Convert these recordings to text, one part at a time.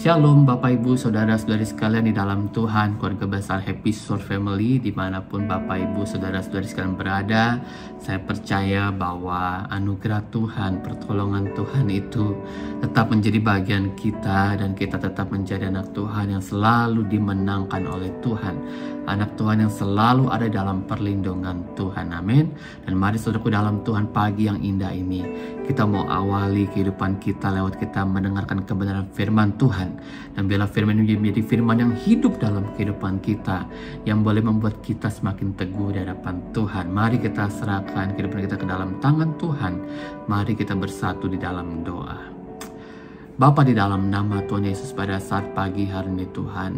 Shalom Bapak Ibu Saudara-saudari sekalian di dalam Tuhan, keluarga besar Happy Soul Family dimanapun Bapak Ibu Saudara-saudari sekalian berada. Saya percaya bahwa anugerah Tuhan, pertolongan Tuhan itu tetap menjadi bagian kita, dan kita tetap menjadi anak Tuhan yang selalu dimenangkan oleh Tuhan, anak Tuhan yang selalu ada dalam perlindungan Tuhan. Amin. Dan mari saudaraku, dalam Tuhan pagi yang indah ini kita mau awali kehidupan kita lewat kita mendengarkan kebenaran firman Tuhan. Dan biarlah firman ini menjadi firman yang hidup dalam kehidupan kita, yang boleh membuat kita semakin teguh di hadapan Tuhan. Mari kita serahkan kehidupan kita ke dalam tangan Tuhan. Mari kita bersatu di dalam doa. Bapa, di dalam nama Tuhan Yesus, pada saat pagi hari ini Tuhan,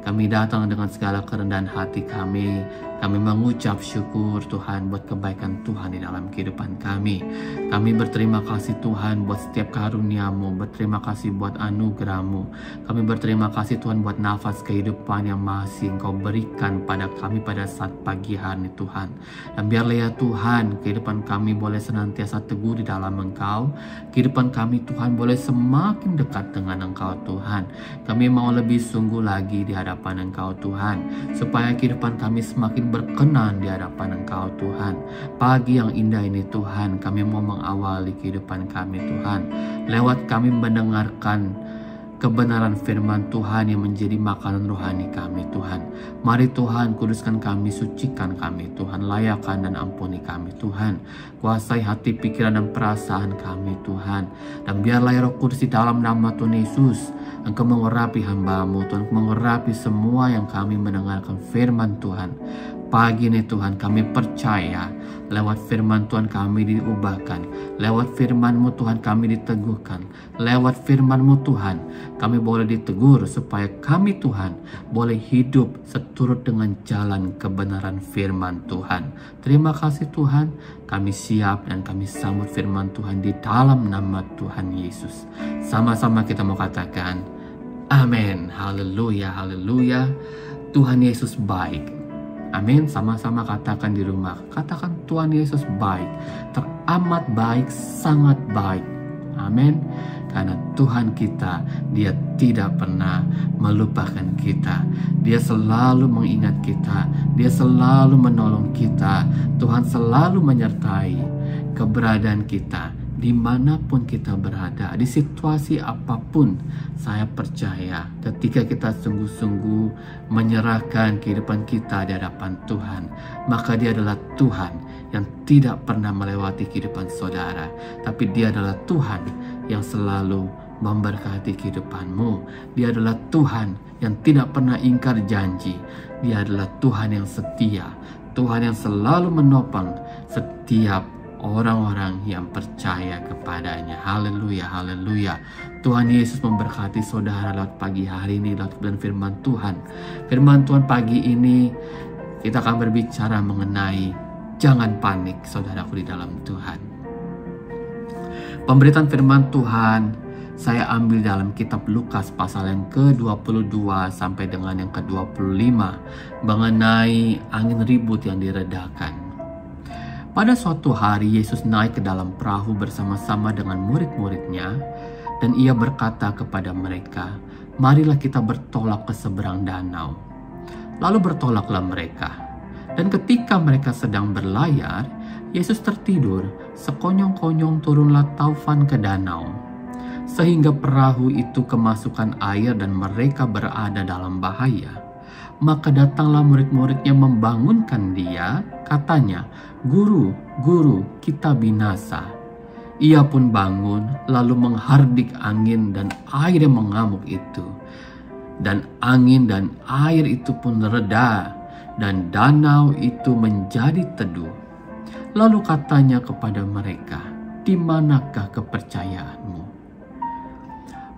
kami datang dengan segala kerendahan hati kami. Kami mengucap syukur Tuhan buat kebaikan Tuhan di dalam kehidupan kami. Kami berterima kasih Tuhan buat setiap karunia-Mu, berterima kasih buat anugerah-Mu. Kami berterima kasih Tuhan buat nafas kehidupan yang masih Engkau berikan pada kami pada saat pagi hari ini Tuhan. Dan biarlah ya Tuhan, kehidupan kami boleh senantiasa teguh di dalam Engkau. Kehidupan kami Tuhan boleh semakin dekat dengan Engkau Tuhan. Kami mau lebih sungguh lagi di hadapan Engkau Tuhan, supaya kehidupan kami semakin berkenan di hadapan Engkau Tuhan. Pagi yang indah ini Tuhan, kami mau mengawali kehidupan kami Tuhan lewat kami mendengarkan kebenaran firman Tuhan yang menjadi makanan rohani kami Tuhan. Mari Tuhan, kuduskan kami, sucikan kami Tuhan, layakkan dan ampuni kami Tuhan. Kuasai hati, pikiran dan perasaan kami Tuhan. Dan biarlah ya Roh Kudus di dalam nama Tuhan Yesus, Engkau mengurapi hamba-Mu Tuhan, mengurapi semua yang kami mendengarkan firman Tuhan. Pagi ini Tuhan, kami percaya lewat firman Tuhan kami diubahkan, lewat firman-Mu Tuhan kami diteguhkan, lewat firman-Mu Tuhan kami boleh ditegur, supaya kami Tuhan boleh hidup seturut dengan jalan kebenaran firman Tuhan. Terima kasih Tuhan, kami siap dan kami sambut firman Tuhan di dalam nama Tuhan Yesus. Sama-sama kita mau katakan amin. Haleluya, haleluya. Tuhan Yesus baik. Amin. Sama-sama katakan di rumah. Katakan Tuhan Yesus baik. Teramat baik, sangat baik. Amin. Karena Tuhan kita, Dia tidak pernah melupakan kita. Dia selalu mengingat kita. Dia selalu menolong kita. Tuhan selalu menyertai keberadaan kita dimanapun kita berada, di situasi apapun. Saya percaya ketika kita sungguh-sungguh menyerahkan kehidupan kita di hadapan Tuhan, maka Dia adalah Tuhan yang tidak pernah melewati kehidupan saudara, tapi Dia adalah Tuhan yang selalu memberkati kehidupanmu. Dia adalah Tuhan yang tidak pernah ingkar janji. Dia adalah Tuhan yang setia, Tuhan yang selalu menopang setiap orang-orang yang percaya kepadanya. Haleluya, haleluya. Tuhan Yesus memberkati saudara lewat pagi hari ini, lewat firman Tuhan. Firman Tuhan pagi ini kita akan berbicara mengenai jangan panik saudaraku di dalam Tuhan. Pemberitaan firman Tuhan saya ambil dalam kitab Lukas pasal yang ke-22 sampai dengan yang ke-25 mengenai angin ribut yang diredakan. Pada suatu hari Yesus naik ke dalam perahu bersama-sama dengan murid-muridnya, dan Ia berkata kepada mereka, "Marilah kita bertolak ke seberang danau." Lalu bertolaklah mereka. Dan ketika mereka sedang berlayar, Yesus tertidur, sekonyong-konyong turunlah taufan ke danau, sehingga perahu itu kemasukan air dan mereka berada dalam bahaya. Maka datanglah murid-muridnya membangunkan Dia, katanya, "Guru, Guru, kita binasa." Ia pun bangun, lalu menghardik angin dan air yang mengamuk itu. Dan angin dan air itu pun reda, dan danau itu menjadi teduh. Lalu katanya kepada mereka, "Di manakah kepercayaanmu?"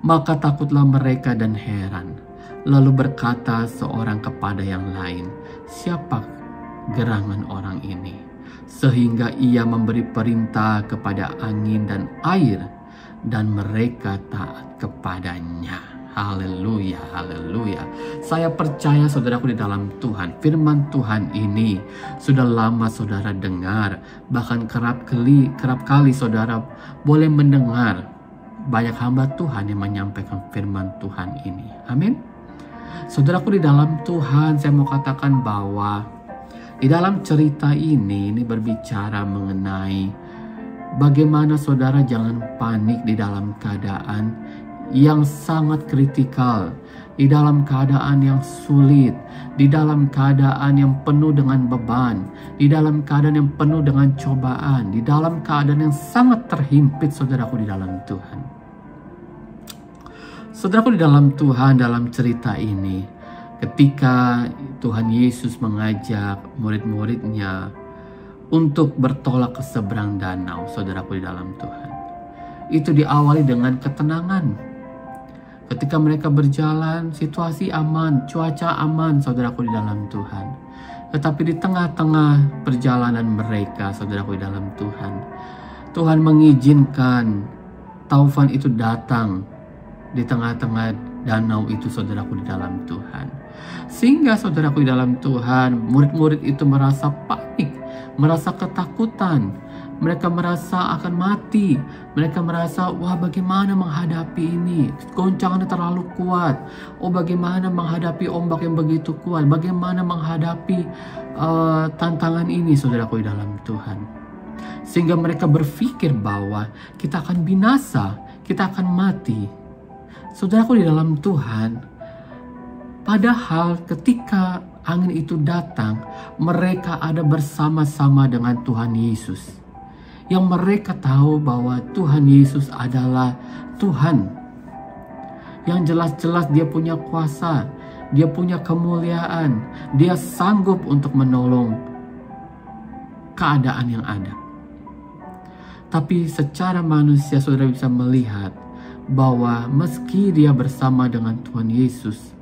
Maka takutlah mereka dan heran. Lalu berkata seorang kepada yang lain, "Siapa gerangan orang ini, sehingga ia memberi perintah kepada angin dan air, dan mereka taat kepadanya." Haleluya, haleluya. Saya percaya saudaraku di dalam Tuhan, firman Tuhan ini sudah lama saudara dengar, bahkan kerap kali saudara boleh mendengar banyak hamba Tuhan yang menyampaikan firman Tuhan ini. Amin. Saudaraku di dalam Tuhan, saya mau katakan bahwa di dalam cerita ini berbicara mengenai bagaimana saudara jangan panik di dalam keadaan yang sangat kritikal, di dalam keadaan yang sulit, di dalam keadaan yang penuh dengan beban, di dalam keadaan yang penuh dengan cobaan, di dalam keadaan yang sangat terhimpit saudaraku di dalam Tuhan. Saudaraku di dalam Tuhan, dalam cerita ini, ketika Tuhan Yesus mengajak murid-muridnya untuk bertolak ke seberang danau, saudaraku di dalam Tuhan, itu diawali dengan ketenangan. Ketika mereka berjalan, situasi aman, cuaca aman, saudaraku di dalam Tuhan. Tetapi di tengah-tengah perjalanan mereka, saudaraku di dalam Tuhan, Tuhan mengizinkan taufan itu datang di tengah-tengah danau itu, saudaraku di dalam Tuhan. Sehingga saudaraku di dalam Tuhan, murid-murid itu merasa panik, merasa ketakutan. Mereka merasa akan mati. Mereka merasa, wah bagaimana menghadapi ini? Goncangannya terlalu kuat. Oh bagaimana menghadapi ombak yang begitu kuat? Bagaimana menghadapi tantangan ini, saudaraku di dalam Tuhan? Sehingga mereka berpikir bahwa kita akan binasa, kita akan mati. Saudaraku di dalam Tuhan, padahal ketika angin itu datang, mereka ada bersama-sama dengan Tuhan Yesus. Yang mereka tahu bahwa Tuhan Yesus adalah Tuhan. Yang jelas-jelas dia punya kuasa, dia punya kemuliaan, dia sanggup untuk menolong keadaan yang ada. Tapi secara manusia saudara bisa melihat bahwa meski dia bersama dengan Tuhan Yesus,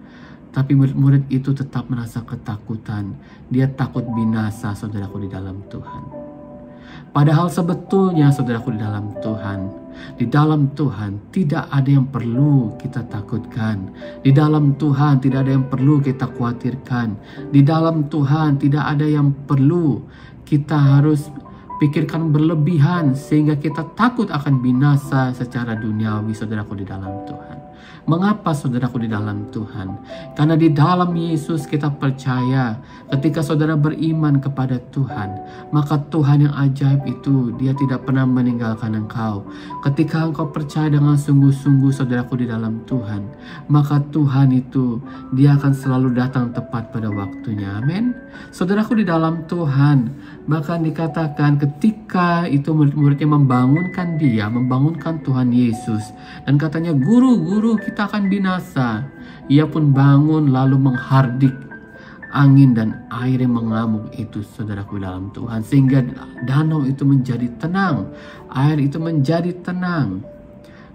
tapi murid-murid itu tetap merasa ketakutan. Dia takut binasa, saudaraku di dalam Tuhan. Padahal sebetulnya saudaraku di dalam Tuhan tidak ada yang perlu kita takutkan. Di dalam Tuhan tidak ada yang perlu kita khawatirkan. Di dalam Tuhan tidak ada yang perlu kita harus pikirkan berlebihan sehingga kita takut akan binasa secara duniawi, saudaraku di dalam Tuhan. Mengapa saudaraku di dalam Tuhan? Karena di dalam Yesus kita percaya ketika saudara beriman kepada Tuhan, maka Tuhan yang ajaib itu dia tidak pernah meninggalkan engkau. Ketika engkau percaya dengan sungguh-sungguh saudaraku di dalam Tuhan, maka Tuhan itu dia akan selalu datang tepat pada waktunya. Amin. Saudaraku di dalam Tuhan, bahkan dikatakan ketika itu murid-muridnya membangunkan Tuhan Yesus, dan katanya, guru kita akan binasa. Ia pun bangun lalu menghardik angin dan air yang mengamuk itu, saudaraku dalam Tuhan, sehingga danau itu menjadi tenang, air itu menjadi tenang.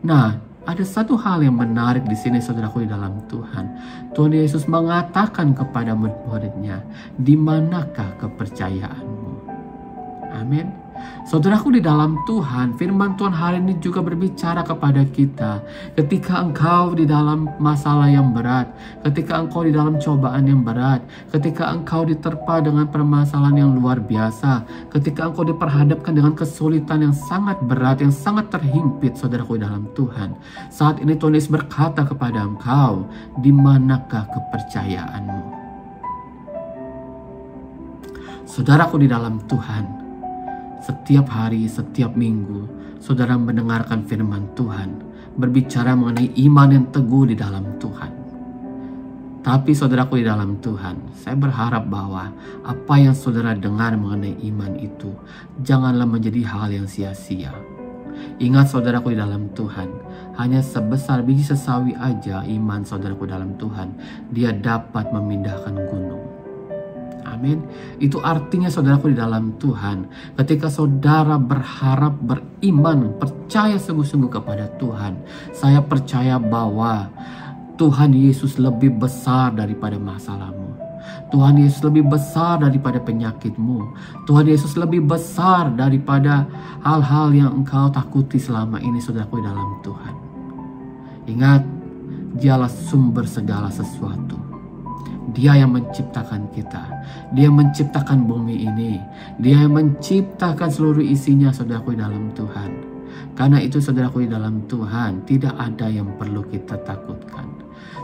Nah, ada satu hal yang menarik di sini, saudaraku di dalam Tuhan. Tuhan Yesus mengatakan kepada murid-muridnya, di manakah kepercayaanmu? Amin. Saudaraku di dalam Tuhan, firman Tuhan hari ini juga berbicara kepada kita. Ketika engkau di dalam masalah yang berat, ketika engkau di dalam cobaan yang berat, ketika engkau diterpa dengan permasalahan yang luar biasa, ketika engkau diperhadapkan dengan kesulitan yang sangat berat, yang sangat terhimpit, saudaraku di dalam Tuhan, saat ini Tuhan Yesus berkata kepada engkau, di manakah kepercayaanmu? Saudaraku di dalam Tuhan, setiap hari, setiap minggu, saudara mendengarkan firman Tuhan, berbicara mengenai iman yang teguh di dalam Tuhan. Tapi saudaraku di dalam Tuhan, saya berharap bahwa apa yang saudara dengar mengenai iman itu, janganlah menjadi hal yang sia-sia. Ingat saudaraku di dalam Tuhan, hanya sebesar biji sesawi aja iman saudaraku dalam Tuhan, dia dapat memindahkan gunung. Amin. Itu artinya saudaraku di dalam Tuhan, ketika saudara berharap, beriman, percaya sungguh-sungguh kepada Tuhan, saya percaya bahwa Tuhan Yesus lebih besar daripada masalahmu. Tuhan Yesus lebih besar daripada penyakitmu. Tuhan Yesus lebih besar daripada hal-hal yang engkau takuti selama ini, saudaraku di dalam Tuhan. Ingat, dialah sumber segala sesuatu. Dia yang menciptakan kita. Dia menciptakan bumi ini. Dia yang menciptakan seluruh isinya, saudaraku di dalam Tuhan. Karena itu saudaraku di dalam Tuhan, tidak ada yang perlu kita takutkan.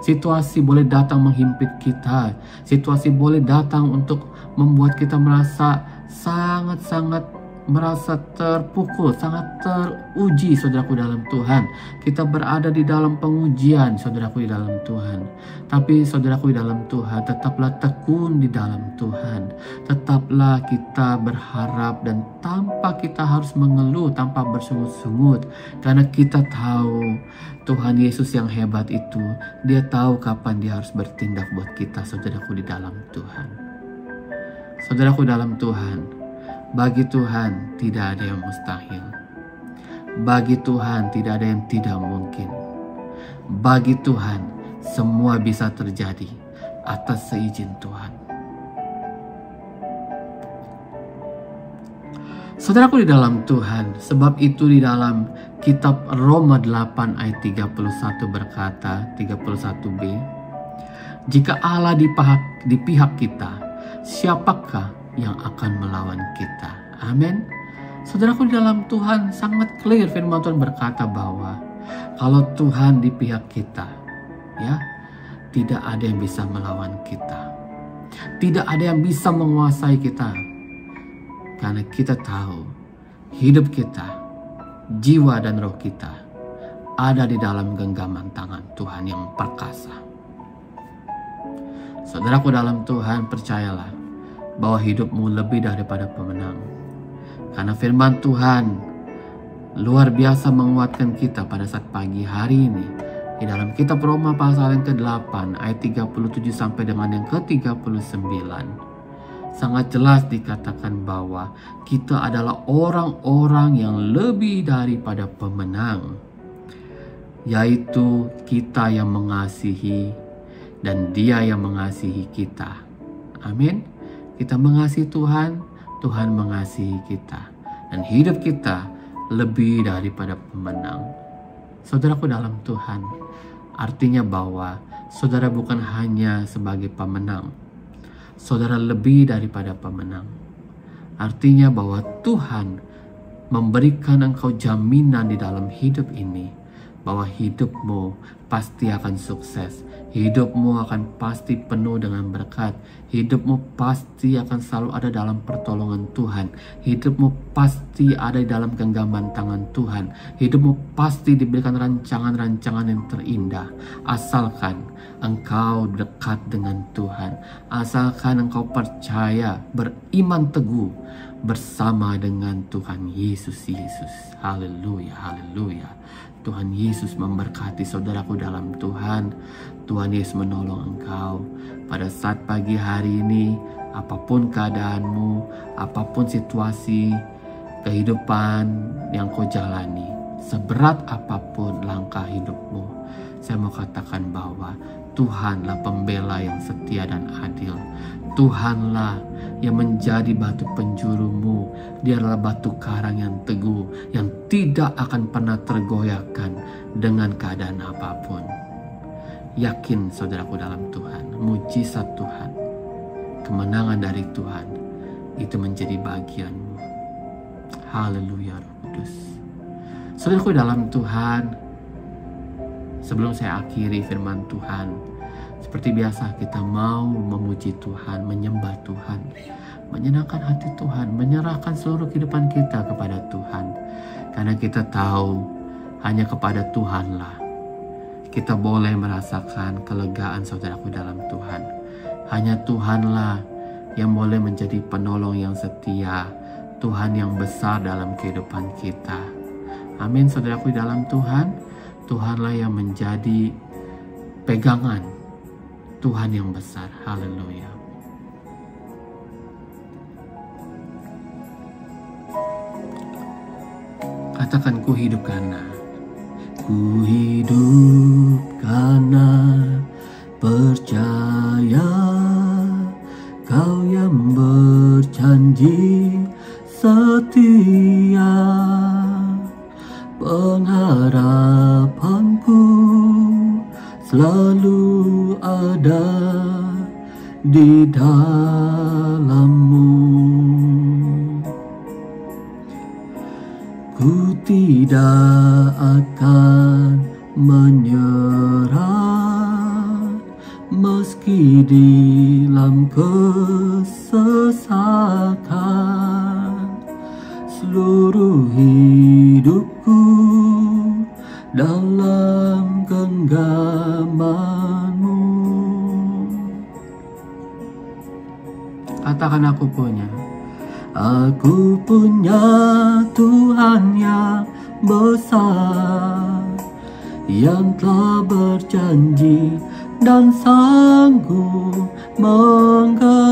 Situasi boleh datang menghimpit kita, situasi boleh datang untuk membuat kita merasa sangat-sangat merasa terpukul, sangat teruji saudaraku dalam Tuhan. Kita berada di dalam pengujian saudaraku di dalam Tuhan. Tapi saudaraku di dalam Tuhan, tetaplah tekun di dalam Tuhan. Tetaplah kita berharap dan tanpa kita harus mengeluh, tanpa bersungut-sungut. Karena kita tahu Tuhan Yesus yang hebat itu, Dia tahu kapan Dia harus bertindak buat kita saudaraku di dalam Tuhan. Saudaraku dalam Tuhan, bagi Tuhan tidak ada yang mustahil. Bagi Tuhan tidak ada yang tidak mungkin. Bagi Tuhan semua bisa terjadi atas seizin Tuhan. Saudaraku di dalam Tuhan, sebab itu di dalam kitab Roma 8 ayat 31 berkata, 31b, jika Allah di pihak kita, siapakah yang akan melawan kita? Amin. Saudaraku di dalam Tuhan, sangat clear firman Tuhan berkata bahwa kalau Tuhan di pihak kita, ya, tidak ada yang bisa melawan kita. Tidak ada yang bisa menguasai kita. Karena kita tahu hidup kita, jiwa dan roh kita ada di dalam genggaman tangan Tuhan yang perkasa. Saudaraku dalam Tuhan, percayalah bahwa hidupmu lebih daripada pemenang. Karena firman Tuhan luar biasa menguatkan kita pada saat pagi hari ini. Di dalam kitab Roma pasal yang ke-8 ayat 37 sampai dengan yang ke-39. Sangat jelas dikatakan bahwa kita adalah orang-orang yang lebih daripada pemenang. Yaitu kita yang mengasihi dan Dia yang mengasihi kita. Amin. Kita mengasihi Tuhan, Tuhan mengasihi kita. Dan hidup kita lebih daripada pemenang. Saudaraku dalam Tuhan, artinya bahwa saudara bukan hanya sebagai pemenang. Saudara lebih daripada pemenang. Artinya bahwa Tuhan memberikan engkau jaminan di dalam hidup ini. Bahwa hidupmu pasti akan sukses. Hidupmu akan pasti penuh dengan berkat. Hidupmu pasti akan selalu ada dalam pertolongan Tuhan. Hidupmu pasti ada di dalam genggaman tangan Tuhan. Hidupmu pasti diberikan rancangan-rancangan yang terindah. Asalkan engkau dekat dengan Tuhan. Asalkan engkau percaya, beriman teguh bersama dengan Tuhan Yesus. Haleluya, haleluya. Tuhan Yesus memberkati saudaraku dalam Tuhan. Tuhan Yesus menolong engkau pada saat pagi hari ini. Apapun keadaanmu, apapun situasi kehidupan yang kau jalani, seberat apapun langkah hidupmu, saya mau katakan bahwa Tuhanlah pembela yang setia dan adil. Tuhanlah yang menjadi batu penjurumu. Dia adalah batu karang yang teguh, yang tidak akan pernah tergoyahkan dengan keadaan apapun. Yakin saudaraku dalam Tuhan, mujizat Tuhan, kemenangan dari Tuhan, itu menjadi bagianmu. Haleluya, Roh Kudus. Saudaraku dalam Tuhan, sebelum saya akhiri firman Tuhan, seperti biasa kita mau memuji Tuhan, menyembah Tuhan, menyenangkan hati Tuhan, menyerahkan seluruh kehidupan kita kepada Tuhan. Karena kita tahu hanya kepada Tuhanlah kita boleh merasakan kelegaan saudaraku dalam Tuhan. Hanya Tuhanlah yang boleh menjadi penolong yang setia, Tuhan yang besar dalam kehidupan kita. Amin saudaraku dalam Tuhan. Tuhanlah yang menjadi pegangan, Tuhan yang besar. Haleluya. Katakan, ku hidup karena percaya Kau yang berjanji setia. Pengharapanku selalu ada di dalam-Mu. Ku tidak akan menyerah meski dalam kesesakan. Seluruh hidupku dalam genggaman-Mu. Katakan, aku punya Tuhan yang besar, yang telah berjanji dan sanggup menggenapi.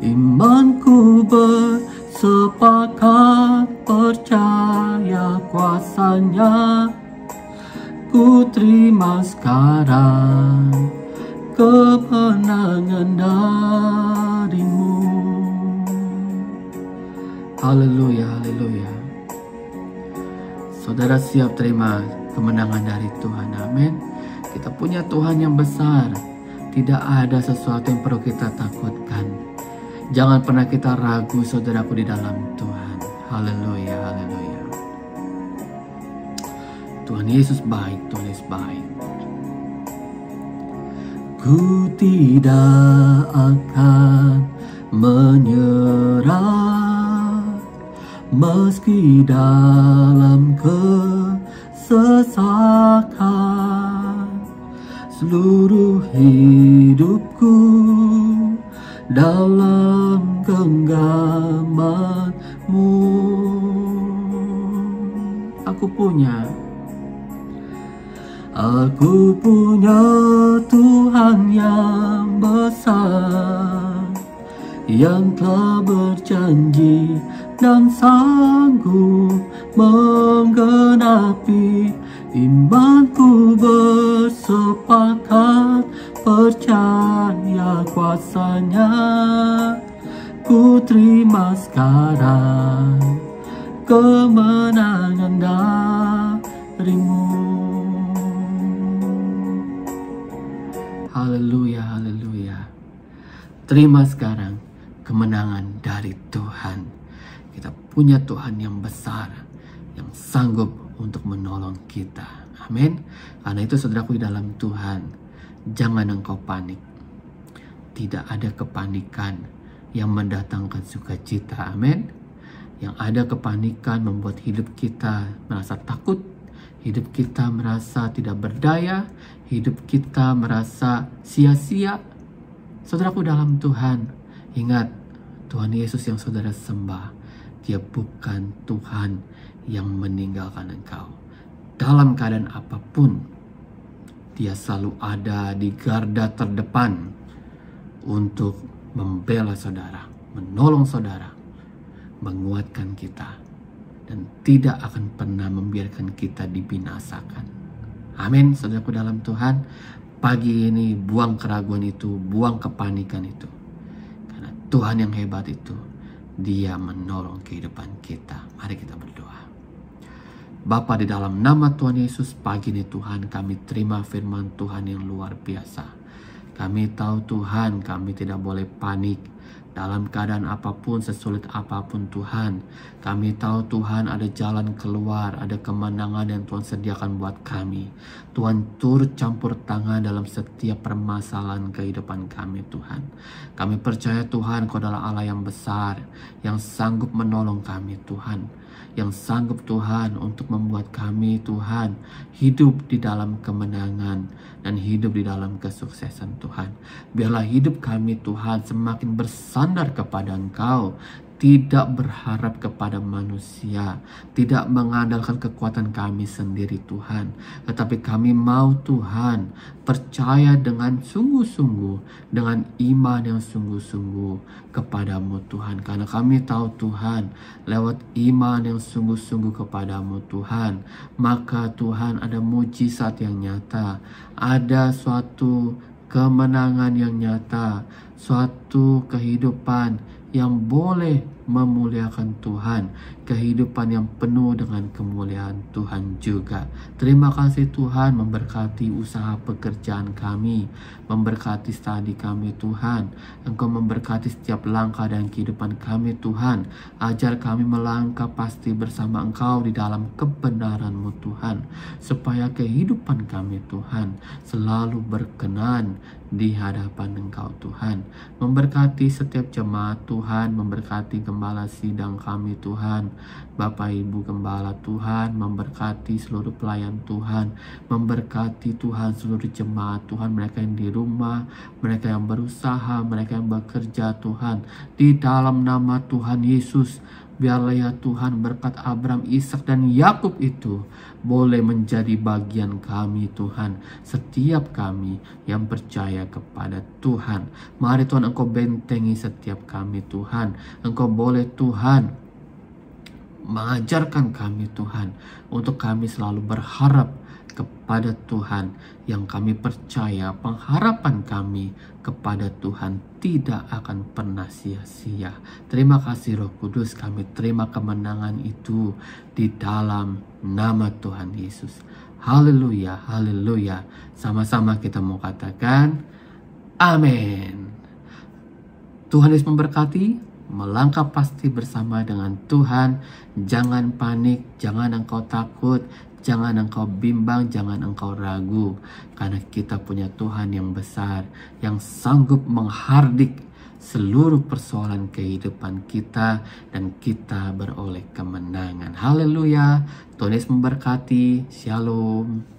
Imanku bersepakat percaya kuasa-Nya. Ku terima sekarang kemenangan dari-Mu. Haleluya, haleluya. Saudara siap terima kemenangan dari Tuhan, amin. Kita punya Tuhan yang besar. Tidak ada sesuatu yang perlu kita takutkan. Jangan pernah kita ragu, saudaraku, di dalam Tuhan. Haleluya, haleluya. Tuhan Yesus baik, Tuhan Yesus baik. Ku tidak akan menyerah meski dalam kesesakan. Seluruh hidupku dalam genggaman-Mu. Aku punya Tuhan yang besar, yang telah berjanji dan sanggup menggenapi. Imanku bersepakat percaya kuasa-Nya. Ku terima sekarang kemenangan dari-Mu. Haleluya, haleluya. Terima sekarang kemenangan dari Tuhan. Kita punya Tuhan yang besar, yang sanggup untuk menolong kita. Amin. Karena itu, saudaraku, di dalam Tuhan, jangan engkau panik. Tidak ada kepanikan yang mendatangkan sukacita. Amin. Yang ada kepanikan membuat hidup kita merasa takut, hidup kita merasa tidak berdaya, hidup kita merasa sia-sia. Saudaraku, dalam Tuhan, ingat, Tuhan Yesus yang saudara sembah, Dia bukan Tuhan yang meninggalkan engkau. Dalam keadaan apapun, Dia selalu ada di garda terdepan untuk membela saudara, menolong saudara, menguatkan kita, dan tidak akan pernah membiarkan kita dibinasakan. Amin, saudaraku dalam Tuhan. Pagi ini buang keraguan itu, buang kepanikan itu. Karena Tuhan yang hebat itu, Dia menolong kehidupan kita. Mari kita berdoa. Bapa, di dalam nama Tuhan Yesus, pagi ini Tuhan, kami terima firman Tuhan yang luar biasa. Kami tahu Tuhan, kami tidak boleh panik dalam keadaan apapun, sesulit apapun Tuhan. Kami tahu Tuhan ada jalan keluar, ada kemenangan yang Tuhan sediakan buat kami. Tuhan turut campur tangan dalam setiap permasalahan kehidupan kami Tuhan. Kami percaya Tuhan, Kau adalah Allah yang besar, yang sanggup menolong kami Tuhan. Yang sanggup Tuhan untuk membuat kami Tuhan hidup di dalam kemenangan dan hidup di dalam kesuksesan Tuhan. Biarlah hidup kami Tuhan semakin bersandar kepada Engkau, tidak berharap kepada manusia, tidak mengandalkan kekuatan kami sendiri Tuhan, tetapi kami mau Tuhan percaya dengan sungguh-sungguh, dengan iman yang sungguh-sungguh kepadamu Tuhan. Karena kami tahu Tuhan, lewat iman yang sungguh-sungguh kepadamu Tuhan, maka Tuhan ada mujizat yang nyata, ada suatu kemenangan yang nyata, suatu kehidupan yang boleh memuliakan Tuhan, kehidupan yang penuh dengan kemuliaan Tuhan juga. Terima kasih Tuhan, memberkati usaha pekerjaan kami, memberkati studi kami Tuhan. Engkau memberkati setiap langkah dan kehidupan kami Tuhan. Ajar kami melangkah pasti bersama Engkau di dalam kebenaran-Mu Tuhan, supaya kehidupan kami Tuhan selalu berkenan di hadapan Engkau Tuhan. Memberkati setiap jemaat Tuhan, memberkati gembala sidang kami Tuhan, Bapak Ibu Gembala Tuhan, memberkati seluruh pelayan Tuhan, memberkati Tuhan seluruh jemaat Tuhan, mereka yang di rumah, mereka yang berusaha, mereka yang bekerja Tuhan, di dalam nama Tuhan Yesus. Biarlah ya Tuhan berkat Abraham, Ishak dan Yakub itu boleh menjadi bagian kami Tuhan. Setiap kami yang percaya kepada Tuhan, mari Tuhan Engkau bentengi setiap kami Tuhan. Engkau boleh Tuhan mengajarkan kami Tuhan, untuk kami selalu berharap kepada Tuhan, yang kami percaya pengharapan kami kepada Tuhan tidak akan pernah sia-sia. Terima kasih Roh Kudus, kami terima kemenangan itu di dalam nama Tuhan Yesus. Haleluya, haleluya. Sama-sama kita mau katakan amin. Tuhan Yesus memberkati. Melangkah pasti bersama dengan Tuhan. Jangan panik, jangan engkau takut, jangan engkau bimbang, jangan engkau ragu. Karena kita punya Tuhan yang besar, yang sanggup menghardik seluruh persoalan kehidupan kita, dan kita beroleh kemenangan. Haleluya. Tuhan Yesus memberkati. Shalom.